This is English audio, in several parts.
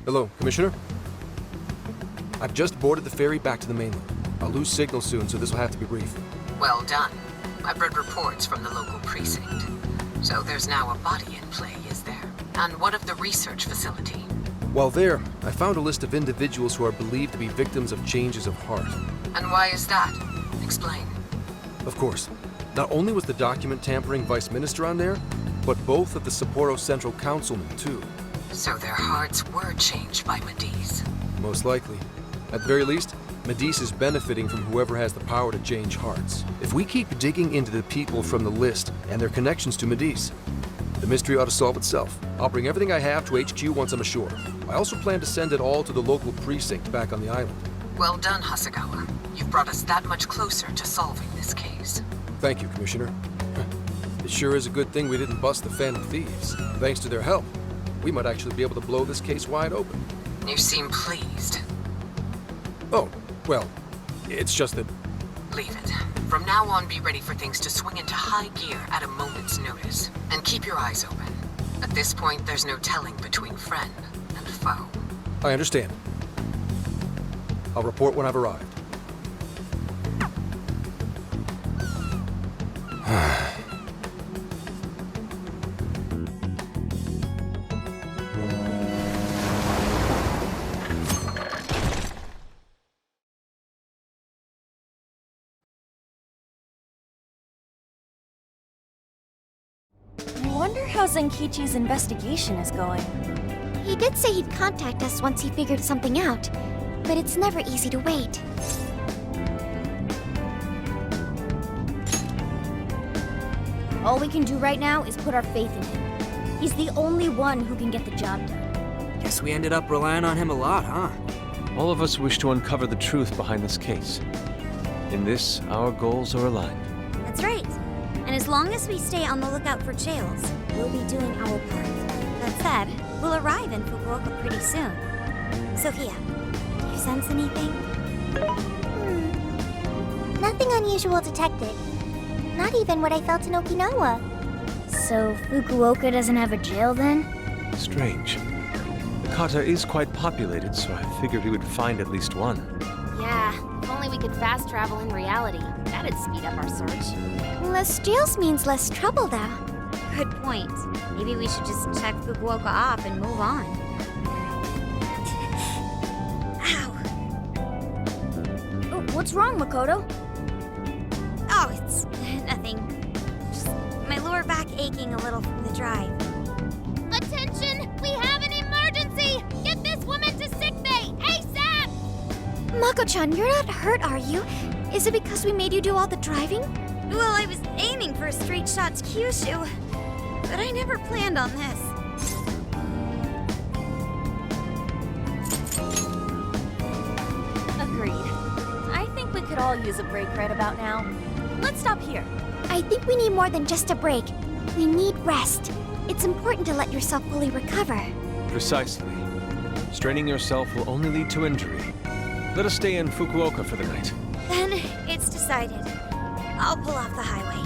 Hello, Commissioner? I've just boarded the ferry back to the mainland. I'll lose signal soon, so this will have to be brief. Well done. I've read reports from the local precinct. So there's now a body in play, is there? And what of the research facility? While there, I found a list of individuals who are believed to be victims of changes of heart. And why is that? Explain. Of course. Not only was the document tampering vice minister on there, but both of the Sapporo Central Councilmen, too. So their hearts were changed by Medice. Most likely. At the very least, Medice is benefiting from whoever has the power to change hearts. If we keep digging into the people from the list and their connections to Medice, the mystery ought to solve itself. I'll bring everything I have to HQ once I'm ashore. I also plan to send it all to the local precinct back on the island. Well done, Hasegawa. You've brought us that much closer to solving this case. Thank you, Commissioner. It sure is a good thing we didn't bust the Phantom Thieves. Thanks to their help, we might actually be able to blow this case wide open. You seem pleased. Oh, well, it's just that... Leave it. From now on, be ready for things to swing into high gear at a moment's notice. And keep your eyes open. At this point, there's no telling between friend and foe. I understand. I'll report when I've arrived. I wonder how Zenkichi's investigation is going. He did say he'd contact us once he figured something out, but it's never easy to wait. All we can do right now is put our faith in him. He's the only one who can get the job done. Guess we ended up relying on him a lot, huh? All of us wish to uncover the truth behind this case. In this, our goals are aligned. That's right. And as long as we stay on the lookout for jails, we'll be doing our part. That said, we'll arrive in Fukuoka pretty soon. Sophia, do you sense anything? Nothing unusual detected. Not even what I felt in Okinawa. So Fukuoka doesn't have a jail then? Strange. Hakata is quite populated, so I figured we would find at least one. Yeah, if only we could fast travel in reality. That'd speed up our search. Less jails means less trouble, though. Good point. Maybe we should just check Fukuoka off and move on. Ow. Oh, what's wrong, Makoto? Oh, it's nothing. Just my lower back aching a little from the drive. Attention! We have an emergency! Get this woman to sickbay! ASAP! Mako-chan, you're not hurt, are you? Is it because we made you do all the driving? Well, I was aiming for a straight shot to Kyushu, but I never planned on this. Agreed. I think we could all use a break right about now. Let's stop here. I think we need more than just a break. We need rest. It's important to let yourself fully recover. Precisely. Straining yourself will only lead to injury. Let us stay in Fukuoka for the night. Then it's decided. I'll pull off the highway.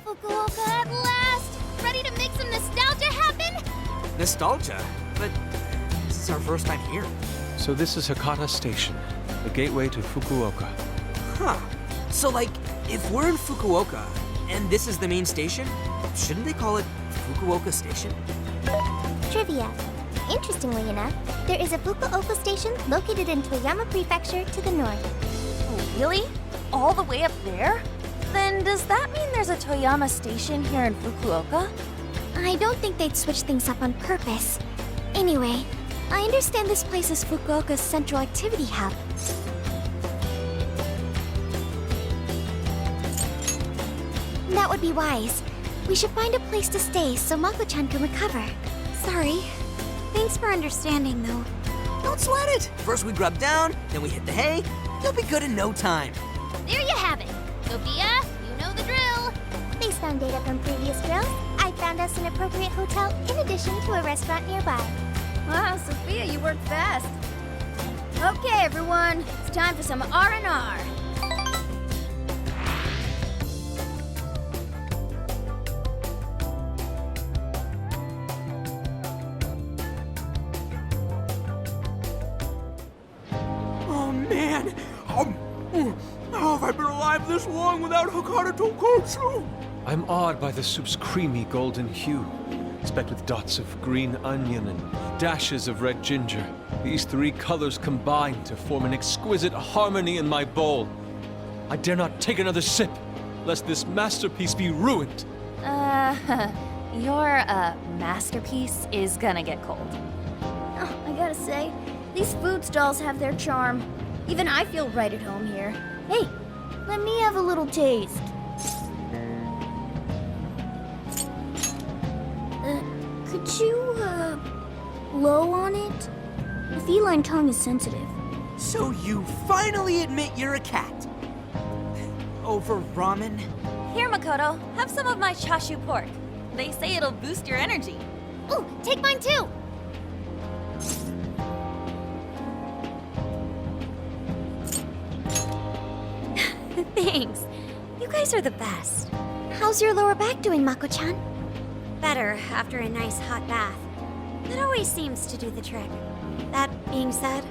Fukuoka at last! Ready to make some nostalgia happen? Nostalgia? But this is our first time here. So this is Hakata Station, the gateway to Fukuoka. Huh. So, like, if we're in Fukuoka, and this is the main station, shouldn't they call it Fukuoka Station? Trivia. Interestingly enough, there is a Fukuoka station located in Toyama Prefecture to the north. Oh, really? All the way up there? Then does that mean there's a Toyama station here in Fukuoka? I don't think they'd switch things up on purpose. Anyway, I understand this place is Fukuoka's central activity hub. That would be wise. We should find a place to stay so Mako-chan can recover. Sorry. Thanks for understanding, though. Don't sweat it. First we grub down, then we hit the hay. You'll be good in no time. There you have it. Sophia, you know the drill. Based on data from previous drills, I found us an appropriate hotel in addition to a restaurant nearby. Wow, Sophia, you worked fast. Okay, everyone, it's time for some R&R. live this long without Hakata Tonkotsu! I'm awed by the soup's creamy golden hue, specked with dots of green onion and dashes of red ginger. These three colors combine to form an exquisite harmony in my bowl. I dare not take another sip, lest this masterpiece be ruined. Your, masterpiece is gonna get cold. Oh, I gotta say, these food stalls have their charm. Even I feel right at home here. Hey, let me have a little taste. Could you, blow on it? The feline tongue is sensitive. So you finally admit you're a cat. Over ramen? Here, Makoto, have some of my chashu pork. They say it'll boost your energy. Ooh, take mine too! Thanks. You guys are the best. How's your lower back doing, Mako-chan? Better after a nice hot bath. That always seems to do the trick. That being said,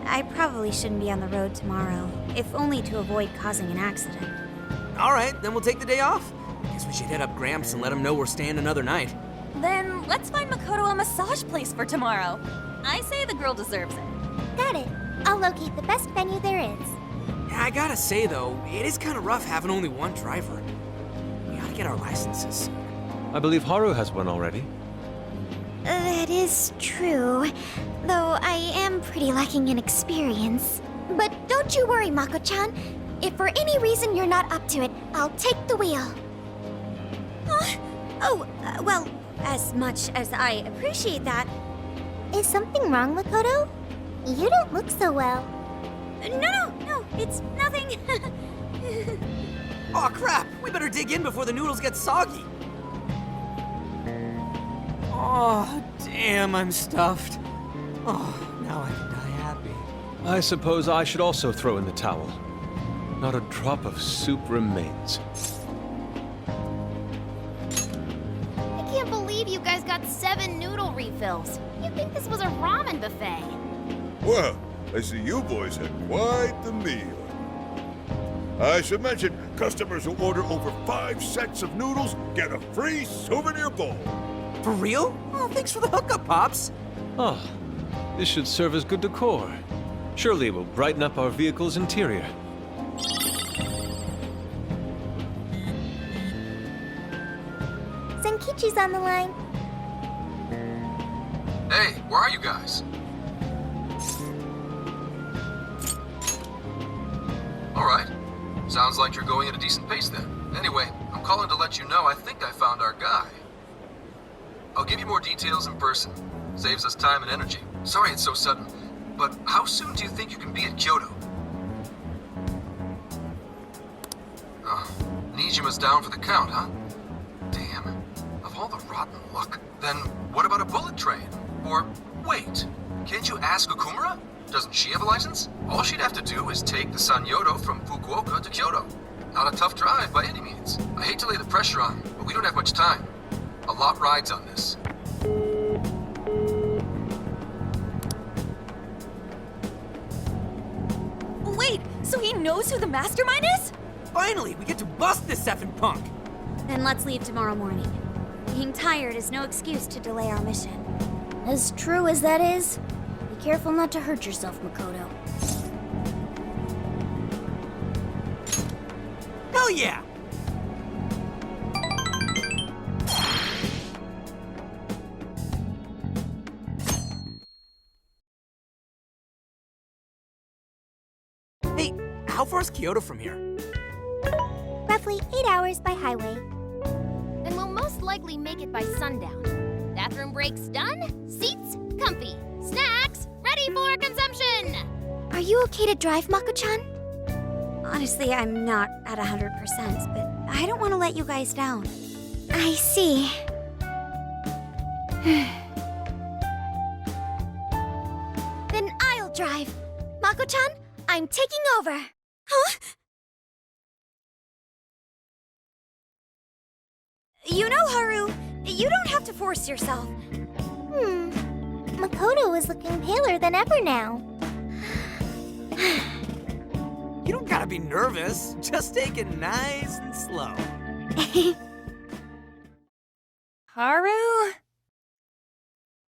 I probably shouldn't be on the road tomorrow, if only to avoid causing an accident. Alright, then we'll take the day off. Guess we should hit up Gramps and let him know we're staying another night. Then let's find Makoto a massage place for tomorrow. I say the girl deserves it. Got it. I'll locate the best venue there is. Yeah, I gotta say though, it is kind of rough having only one driver. We gotta get our licenses. I believe Haru has one already. That is true, though I am pretty lacking in experience. But don't you worry, Mako-chan. If for any reason you're not up to it, I'll take the wheel. Well, as much as I appreciate that... Is something wrong, Makoto? You don't look so well. No, it's nothing. Aw, crap! We better dig in before the noodles get soggy. Oh, damn, I'm stuffed. Oh, now I can die happy. I suppose I should also throw in the towel. Not a drop of soup remains. I can't believe you guys got 7 noodle refills. You'd think this was a ramen buffet. Well, I see you boys had quite the meal. I should mention, customers who order over 5 sets of noodles get a free souvenir bowl. For real? Oh, thanks for the hookup, Pops. Ah, this should serve as good decor. Surely it will brighten up our vehicle's interior. Senkichi's on the line. Hey, where are you guys? Alright. Sounds like you're going at a decent pace then. Anyway, I'm calling to let you know I think I found our guy. I'll give you more details in person. Saves us time and energy. Sorry it's so sudden, but how soon do you think you can be at Kyoto? Nijima's down for the count, huh? Damn. Of all the rotten luck. Then what about a bullet train? Or, wait, can't you ask Okumura? Doesn't she have a license? All she'd have to do is take the Sanyodo from Fukuoka to Kyoto. Not a tough drive by any means. I hate to lay the pressure on, but we don't have much time. A lot rides on this. Wait, so he knows who the mastermind is? Finally, we get to bust this effing punk. Then let's leave tomorrow morning. Being tired is no excuse to delay our mission. As true as that is, be careful not to hurt yourself, Makoto. Hell yeah! Hey, how far is Kyoto from here? Roughly 8 hours by highway. Then we'll most likely make it by sundown. Bathroom breaks done, seats comfy, snacks ready for consumption! Are you okay to drive, Mako-chan? Honestly, I'm not at 100%, but I don't want to let you guys down. I see. Then I'll drive. Mako-chan, I'm taking over. Huh? You know, Haru, you don't have to force yourself. Makoto is looking paler than ever now. You don't gotta be nervous. Just take it nice and slow. Haru?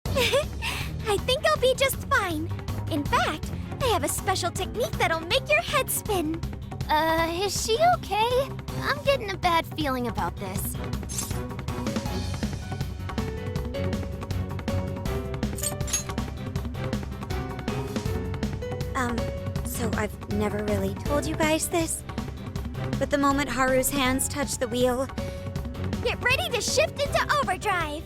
I think I'll be just fine. In fact, I have a special technique that'll make your head spin. Is she okay? I'm getting a bad feeling about this. So I've never really told you guys this, but the moment Haru's hands touch the wheel, Get ready to shift into overdrive.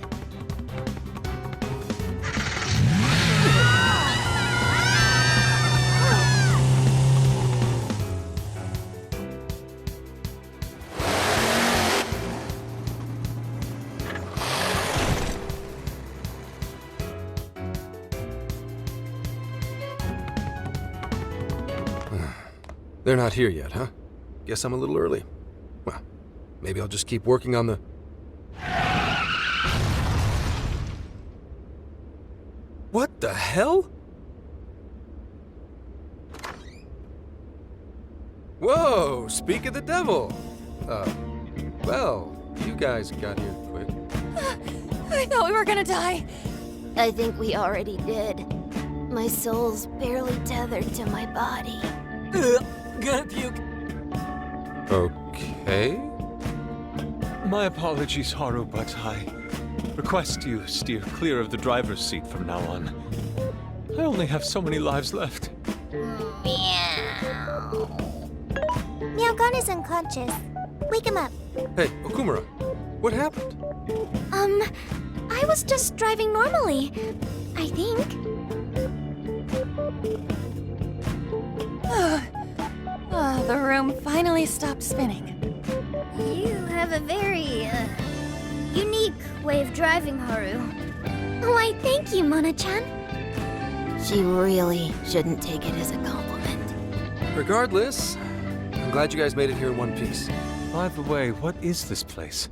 They're not here yet, huh? Guess I'm a little early. Well, maybe I'll just keep working on the... What the hell? Whoa, speak of the devil. Well, you guys got here quick. I thought we were gonna die. I think we already did. My soul's barely tethered to my body. Gonna puke. Okay. My apologies, Haru, but I request you steer clear of the driver's seat from now on. I only have so many lives left. Meowgon is unconscious. Wake him up. Hey, Okumura, what happened? I was just driving normally, I think. The room finally stopped spinning. You have a very, unique way of driving, Haru. Why, thank you, Mona-chan. She really shouldn't take it as a compliment. Regardless, I'm glad you guys made it here in one piece. By the way, what is this place?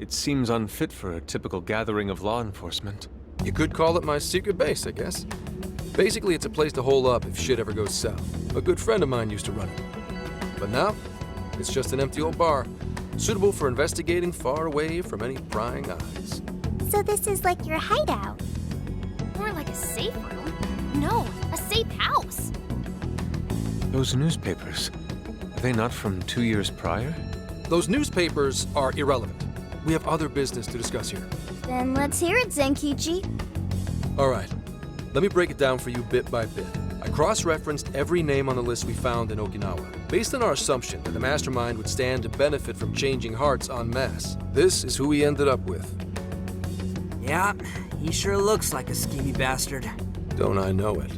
It seems unfit for a typical gathering of law enforcement. You could call it my secret base, I guess. Basically, it's a place to hole up if shit ever goes south. A good friend of mine used to run it. But now, it's just an empty old bar, suitable for investigating far away from any prying eyes. So this is like your hideout. More like a safe room. No, a safe house. Those newspapers, are they not from 2 years prior? Those newspapers are irrelevant. We have other business to discuss here. Then let's hear it, Zenkichi. All right, let me break it down for you bit by bit. I cross-referenced every name on the list we found in Okinawa, based on our assumption that the mastermind would stand to benefit from changing hearts en masse. This is who we ended up with. Yeah, he sure looks like a schemy bastard. Don't I know it?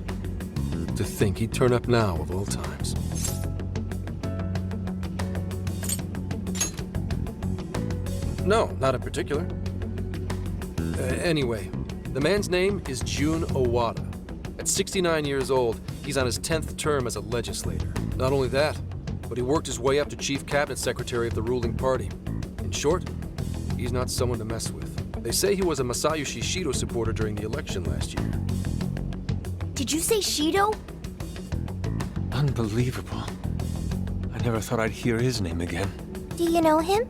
To think he'd turn up now of all times. No, not in particular. Anyway, the man's name is Jun Owada. At 69 years old, he's on his 10th term as a legislator. Not only that, but he worked his way up to chief cabinet secretary of the ruling party. In short, he's not someone to mess with. They say he was a Masayoshi Shido supporter during the election last year. Did you say Shido? Unbelievable. I never thought I'd hear his name again. Do you know him?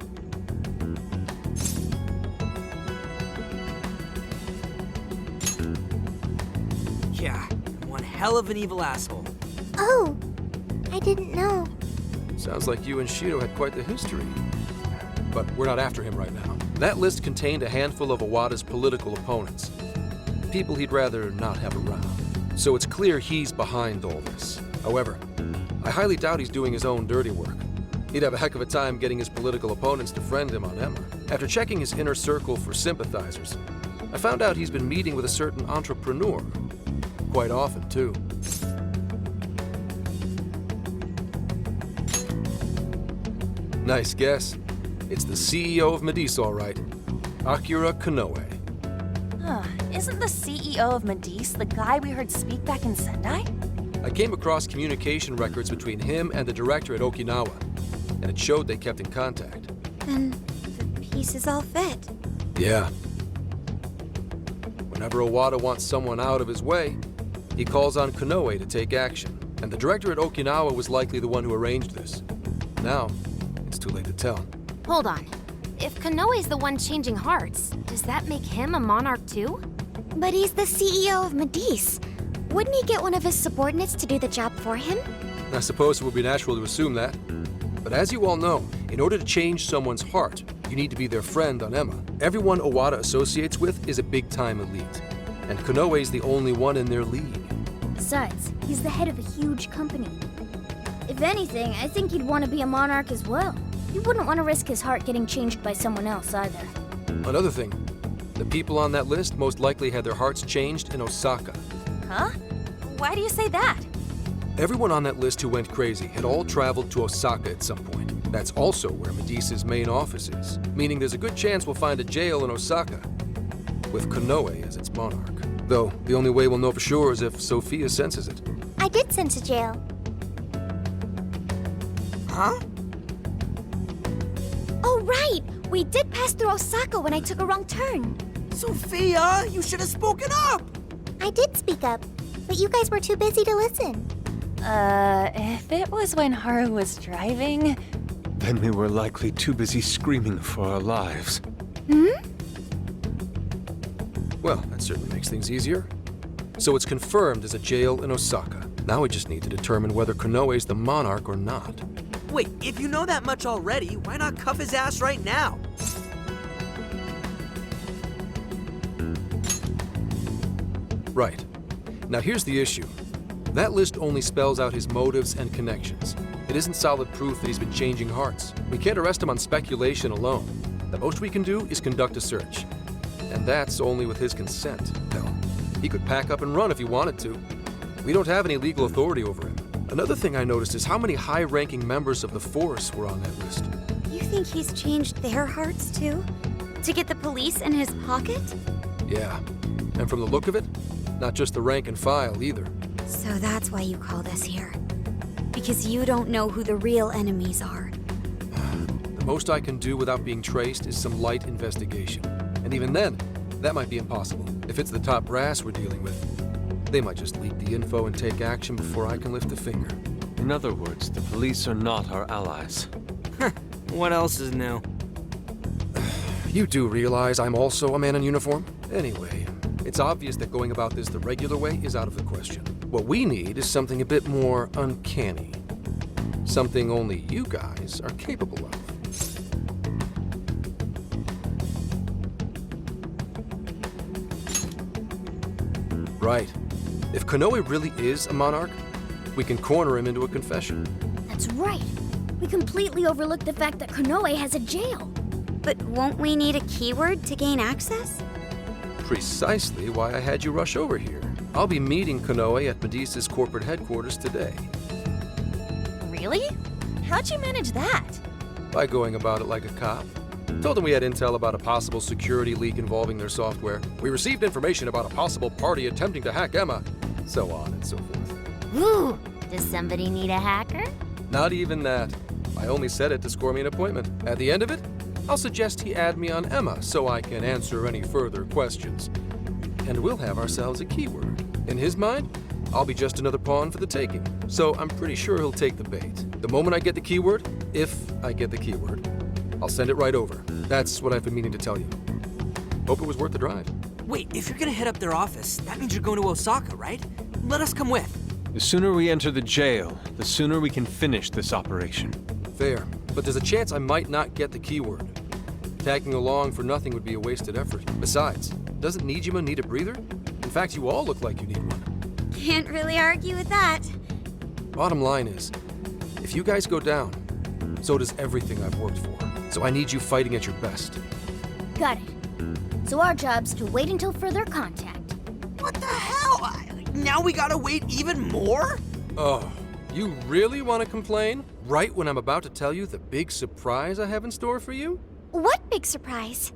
Yeah, one hell of an evil asshole. Oh, I didn't know. Sounds like you and Shido had quite the history. But we're not after him right now. That list contained a handful of Owada's political opponents. People he'd rather not have around. So it's clear he's behind all this. However, I highly doubt he's doing his own dirty work. He'd have a heck of a time getting his political opponents to friend him on Emma. After checking his inner circle for sympathizers, I found out he's been meeting with a certain entrepreneur. Quite often, too. Nice guess. It's the CEO of Medice, all right. Akira Konoe. Isn't the CEO of Medice the guy we heard speak back in Sendai? I came across communication records between him and the director at Okinawa, and it showed they kept in contact. then the pieces all fit. Yeah. Whenever Owada wants someone out of his way, he calls on Konoe to take action. And the director at Okinawa was likely the one who arranged this. Now, it's too late to tell. Hold on. If Konoe's the one changing hearts, does that make him a monarch too? But he's the CEO of Medice. Wouldn't he get one of his subordinates to do the job for him? I suppose it would be natural to assume that. But as you all know, in order to change someone's heart, you need to be their friend on Emma. Everyone Owada associates with is a big-time elite. And Konoe's the only one in their league. Besides, he's the head of a huge company. If anything, I think he'd want to be a monarch as well. He wouldn't want to risk his heart getting changed by someone else either. Another thing, the people on that list most likely had their hearts changed in Osaka. Huh? Why do you say that? Everyone on that list who went crazy had all traveled to Osaka at some point. That's also where Medice's main office is, meaning there's a good chance we'll find a jail in Osaka, with Konoe as its monarch. Though, the only way we'll know for sure is if Sophia senses it. I did sense a jail. Huh? Oh, right! We did pass through Osaka when I took a wrong turn. Sophia, you should have spoken up! I did speak up, but you guys were too busy to listen. If it was when Haru was driving... Then we were likely too busy screaming for our lives. Well, that certainly makes things easier. So it's confirmed as a jail in Osaka. Now we just need to determine whether Konoe's the monarch or not. Wait, if you know that much already, why not cuff his ass right now? Right. Now here's the issue. That list only spells out his motives and connections. It isn't solid proof that he's been changing hearts. We can't arrest him on speculation alone. The most we can do is conduct a search. And that's only with his consent. Hell, he could pack up and run if he wanted to. We don't have any legal authority over him. Another thing I noticed is how many high-ranking members of the force were on that list. You think he's changed their hearts too? To get the police in his pocket? Yeah. And from the look of it, not just the rank and file either. So that's why you called us here. Because you don't know who the real enemies are. The most I can do without being traced is some light investigation. And even then, that might be impossible. If it's the top brass we're dealing with, they might just leak the info and take action before I can lift a finger. In other words, the police are not our allies. What else is new? You do realize I'm also a man in uniform? Anyway, it's obvious that going about this the regular way is out of the question. What we need is something a bit more uncanny. Something only you guys are capable of. Right. If Konoe really is a monarch, we can corner him into a confession. That's right. We completely overlooked the fact that Konoe has a jail. But won't we need a keyword to gain access? Precisely why I had you rush over here. I'll be meeting Konoe at Medice's corporate headquarters today. Really? How'd you manage that? By going about it like a cop. Told them we had intel about a possible security leak involving their software. We received information about a possible party attempting to hack Emma. So on and so forth. Ooh, does somebody need a hacker? Not even that. I only said it to score me an appointment. At the end of it, I'll suggest he add me on Emma so I can answer any further questions. And we'll have ourselves a keyword. In his mind, I'll be just another pawn for the taking. So I'm pretty sure he'll take the bait. The moment I get the keyword, if I get the keyword, I'll send it right over. That's what I've been meaning to tell you. Hope it was worth the drive. Wait, if you're gonna hit up their office, that means you're going to Osaka, right? Let us come with. The sooner we enter the jail, the sooner we can finish this operation. Fair, but there's a chance I might not get the keyword. Tagging along for nothing would be a wasted effort. Besides, doesn't Nijima need a breather? In fact, you all look like you need one. Can't really argue with that. Bottom line is, if you guys go down, so does everything I've worked for. So I need you fighting at your best. Got it. So our job's to wait until further contact. What the hell? Now we gotta wait even more? Oh, you really want to complain? Right when I'm about to tell you the big surprise I have in store for you? What big surprise?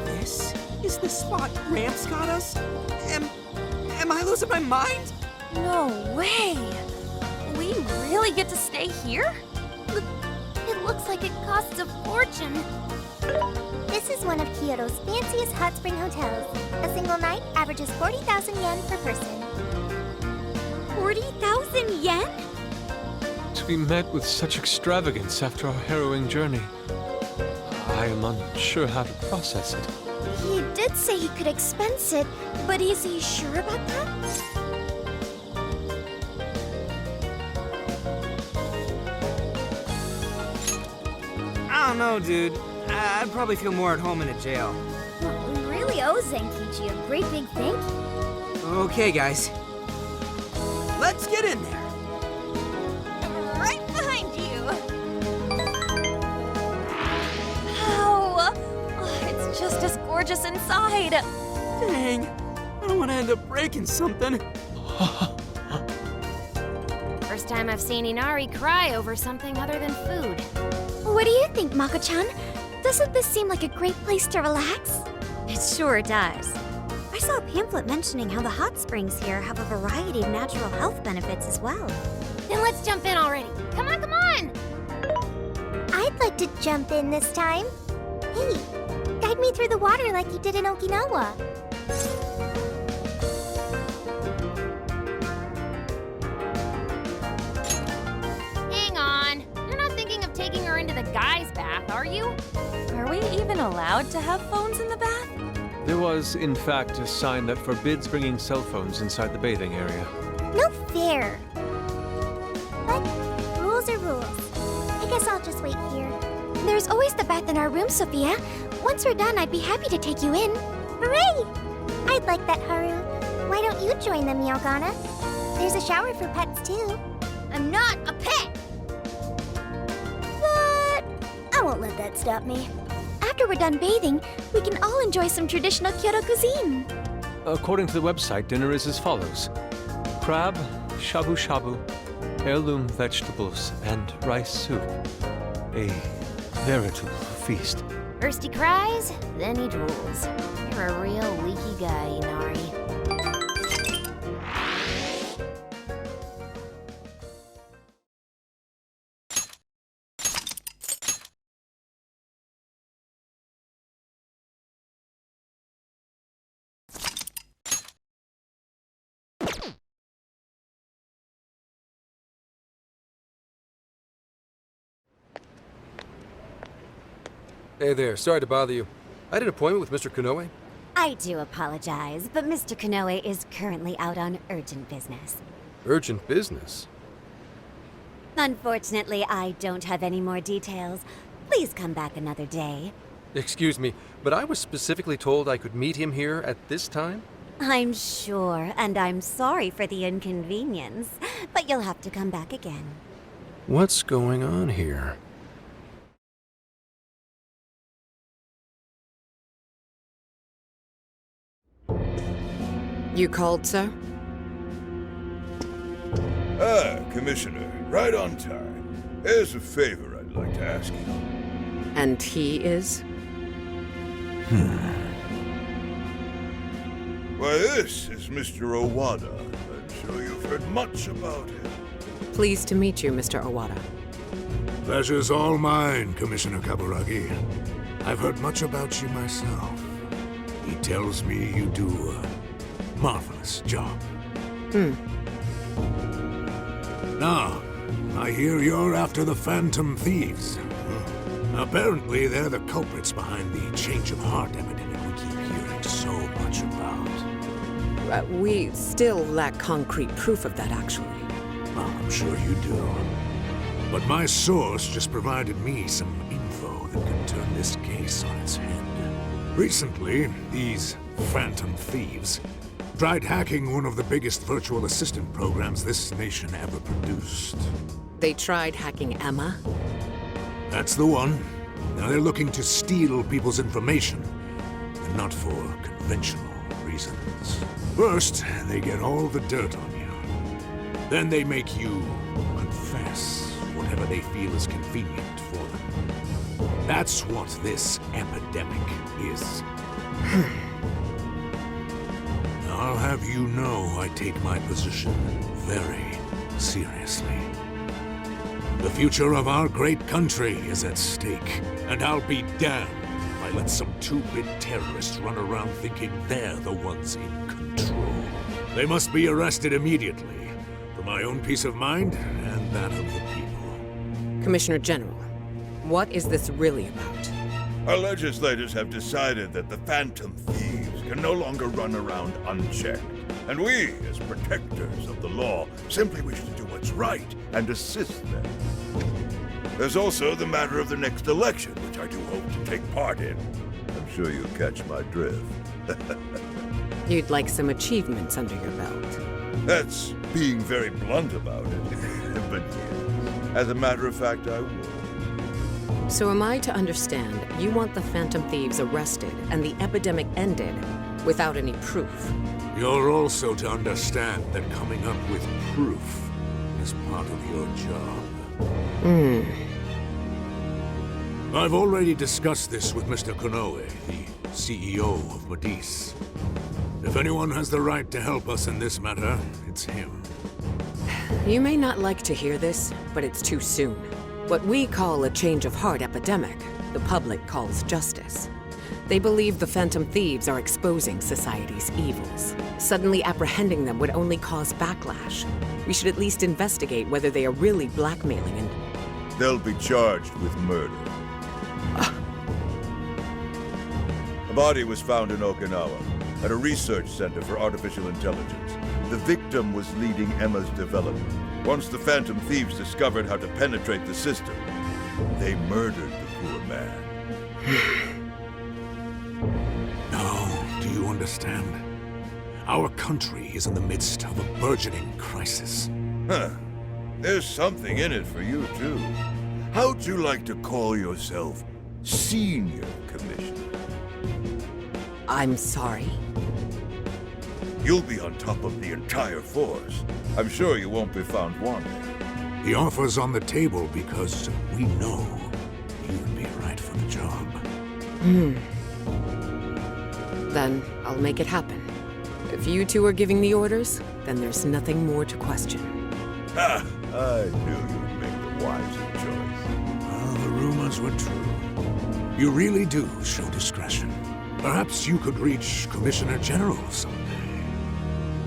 This is the spot Gramps got us? Am I losing my mind? No way! We really get to stay here? It looks like it costs a fortune. This is one of Kyoto's fanciest hot spring hotels. A single night averages 40,000 yen per person. 40,000 yen? To be met with such extravagance after our harrowing journey, I am unsure how to process it. He did say he could expense it, but is he sure about that? I don't know, dude. I'd probably feel more at home in a jail. Well, we really owe Zenkichi a great big thank you. Okay, guys. Let's get in there. Right behind you. Wow. Oh, it's just as gorgeous inside. Dang. I don't want to end up breaking something. First time I've seen Inari cry over something other than food. What do you think, Mako-chan? Doesn't this seem like a great place to relax? It sure does. I saw a pamphlet mentioning how the hot springs here have a variety of natural health benefits as well. Then let's jump in already. Come on, come on! I'd like to jump in this time. Hey, guide me through the water like you did in Okinawa. Hang on. You're not thinking of taking her into the guys' bath, are you? Are we even allowed to have phones in the bath? There was, in fact, a sign that forbids bringing cell phones inside the bathing area. No fair. But rules are rules. I guess I'll just wait here. There's always the bath in our room, Sophia. Once we're done, I'd be happy to take you in. Hooray! I'd like that, Haru. Why don't you join them, Yogana? There's a shower for pets, too. I'm not a pet! But I won't let that stop me. After we're done bathing, we can all enjoy some traditional Kyoto cuisine. According to the website, dinner is as follows: crab, shabu shabu, heirloom vegetables, and rice soup. A veritable feast. First he cries, then he drools. You're a real leaky guy, Inari. Hey there, sorry to bother you. I had an appointment with Mr. Konoe. I do apologize, but Mr. Konoe is currently out on urgent business. Urgent business? Unfortunately, I don't have any more details. Please come back another day. Excuse me, but I was specifically told I could meet him here at this time? I'm sure, and I'm sorry for the inconvenience, but you'll have to come back again. What's going on here? You called, sir? Ah, Commissioner, right on time. There's a favor I'd like to ask you. And he is? Why, this is Mr. Owada. I'm sure you've heard much about him. Pleased to meet you, Mr. Owada. Pleasure's all mine, Commissioner Kaburagi. I've heard much about you myself. He tells me you do a marvelous job. Now, I hear you're after the Phantom Thieves. Apparently, they're the culprits behind the change of heart epidemic we keep hearing so much about. We still lack concrete proof of that, actually. Well, I'm sure you do. But my source just provided me some info that can turn this case on its head. Recently, these Phantom Thieves tried hacking one of the biggest virtual assistant programs this nation ever produced. They tried hacking Emma? That's the one. Now they're looking to steal people's information, and not for conventional reasons. First, they get all the dirt on you. Then they make you confess whatever they feel is convenient for them. That's what this epidemic is. I'll have you know I take my position very seriously. The future of our great country is at stake, and I'll be damned if I let some two-bit terrorists run around thinking they're the ones in control. They must be arrested immediately, for my own peace of mind and that of the people. Commissioner General, what is this really about? Our legislators have decided that the Phantom Thieves can no longer run around unchecked. And we, as protectors of the law, simply wish to do what's right and assist them. There's also the matter of the next election, which I do hope to take part in. I'm sure you catch my drift. You'd like some achievements under your belt. That's being very blunt about it. But yes, as a matter of fact, I will. So am I to understand you want the Phantom Thieves arrested and the epidemic ended without any proof? You're also to understand that coming up with proof is part of your job. I've already discussed this with Mr. Konoe, the CEO of Medice. If anyone has the right to help us in this matter, it's him. You may not like to hear this, but it's too soon. What we call a change of heart epidemic, the public calls justice. They believe the Phantom Thieves are exposing society's evils. Suddenly apprehending them would only cause backlash. We should at least investigate whether they are really blackmailing and... They'll be charged with murder. A body was found in Okinawa, at a research center for artificial intelligence. The victim was leading Emma's development. Once the Phantom Thieves discovered how to penetrate the system, they murdered the poor man. Now, do you understand? Our country is in the midst of a burgeoning crisis. Huh. There's something in it for you, too. How'd you like to call yourself Senior Commissioner? I'm sorry. You'll be on top of the entire force. I'm sure you won't be found wanting. The offer's on the table because we know you'd be right for the job. Then I'll make it happen. If you two are giving the orders, then there's nothing more to question. Ha! I knew you'd make the wiser choice. Well, the rumors were true. You really do show discretion. Perhaps you could reach Commissioner General someday.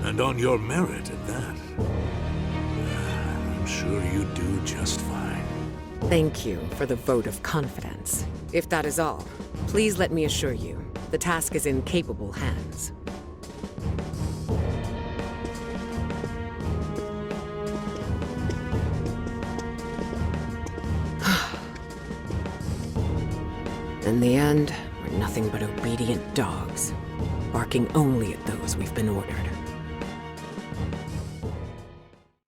And on your merit at that. I'm sure you'd do just fine. Thank you for the vote of confidence. If that is all, please let me assure you, the task is in capable hands. In the end, we're nothing but obedient dogs, barking only at those we've been ordered.